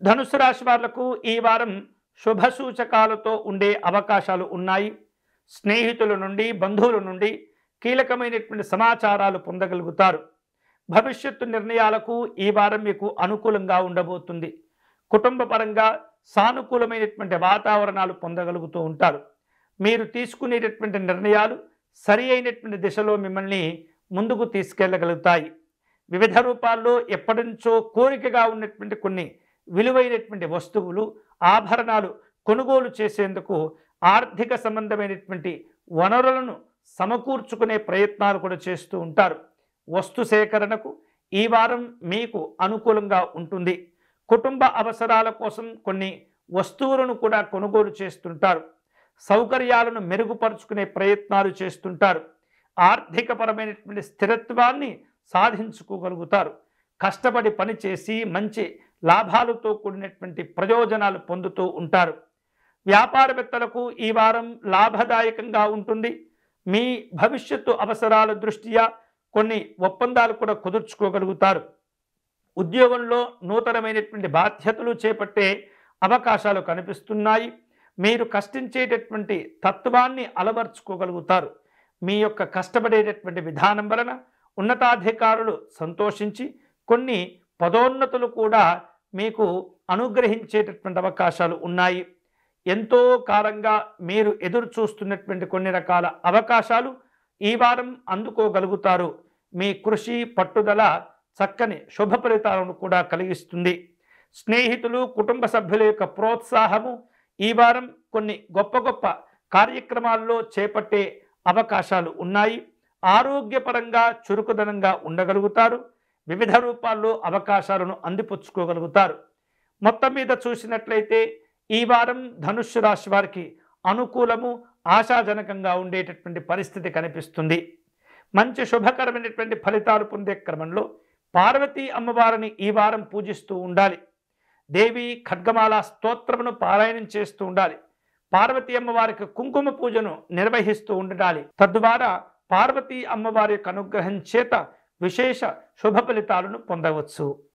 ధనుసు రాశి వాళ్లకు ఈ వారం శుభ సూచకాలతో ఉండే అవకాశాలు ఉన్నాయి. స్నేహితుల నుండి, బంధువుల నుండి కీలకమైనటువంటి సమాచారాలు పొందగలుగుతారు. భవిష్యత్తు నిర్ణయాలకు ఈ వారం మీకు అనుకూలంగా ఉండబోతుంది. కుటుంబ పరంగా సానుకూలమైనటువంటి వాతావరణాలు పొందగలుగుతూ ఉంటారు. మీరు తీసుకునేటటువంటి నిర్ణయాలు సరి అయినటువంటి దిశలో మిమ్మల్ని ముందుకు తీసుకెళ్ళగలుగుతాయి. వివిధ రూపాల్లో ఎప్పటి నుంచో కోరికగా ఉన్నటువంటి కొన్ని విలువైనటువంటి వస్తువులు, ఆభరణాలు కొనుగోలు చేసేందుకు ఆర్థిక సంబంధమైనటువంటి వనరులను సమకూర్చుకునే ప్రయత్నాలు కూడా చేస్తూ ఉంటారు. వస్తు సేకరణకు ఈ వారం మీకు అనుకూలంగా ఉంటుంది. కుటుంబ అవసరాల కోసం కొన్ని వస్తువులను కూడా కొనుగోలు చేస్తుంటారు. సౌకర్యాలను మెరుగుపరుచుకునే ప్రయత్నాలు చేస్తుంటారు. ఆర్థికపరమైనటువంటి స్థిరత్వాన్ని సాధించుకోగలుగుతారు. కష్టపడి పనిచేసి మంచి లాభాలతో కూడినటువంటి ప్రయోజనాలు పొందుతూ ఉంటారు. వ్యాపారవేత్తలకు ఈ వారం లాభదాయకంగా ఉంటుంది. మీ భవిష్యత్తు అవసరాల దృష్ట్యా కొన్ని ఒప్పందాలు కూడా కుదుర్చుకోగలుగుతారు. ఉద్యోగంలో నూతనమైనటువంటి బాధ్యతలు చేపట్టే అవకాశాలు కనిపిస్తున్నాయి. మీరు కష్టించేటటువంటి తత్వాన్ని అలవర్చుకోగలుగుతారు. మీ యొక్క కష్టపడేటటువంటి విధానం వలన ఉన్నతాధికారులు సంతోషించి కొన్ని పదోన్నతులు కూడా మీకు అనుగ్రహించేటటువంటి అవకాశాలు ఉన్నాయి. ఎంతో కాలంగా మీరు ఎదురు చూస్తున్నటువంటి కొన్ని రకాల అవకాశాలు ఈ వారం అందుకోగలుగుతారు. మీ కృషి, పట్టుదల చక్కని శుభ ఫలితాలను కూడా కలిగిస్తుంది. స్నేహితులు, కుటుంబ సభ్యుల యొక్క ప్రోత్సాహము ఈ వారం కొన్ని గొప్ప గొప్ప కార్యక్రమాల్లో చేపట్టే అవకాశాలు ఉన్నాయి. ఆరోగ్యపరంగా చురుకుదనంగా ఉండగలుగుతారు. వివిధ రూపాల్లో అవకాశాలను అందిపుచ్చుకోగలుగుతారు. మొత్తం మీద చూసినట్లయితే ఈ వారం ధనుస్సు రాశి వారికి అనుకూలము, ఆశాజనకంగా ఉండేటటువంటి పరిస్థితి కనిపిస్తుంది. మంచి శుభకరమైనటువంటి ఫలితాలు పొందే క్రమంలో పార్వతీ అమ్మవారిని ఈ వారం పూజిస్తూ ఉండాలి. దేవి ఖడ్గమాల స్తోత్రమును పారాయణం చేస్తూ ఉండాలి. పార్వతీ అమ్మవారికి కుంకుమ పూజను నిర్వహిస్తూ ఉండాలి. తద్వారా పార్వతీ అమ్మవారి యొక్క అనుగ్రహం చేత విశేష శుభ ఫలితాలను పొందవచ్చు.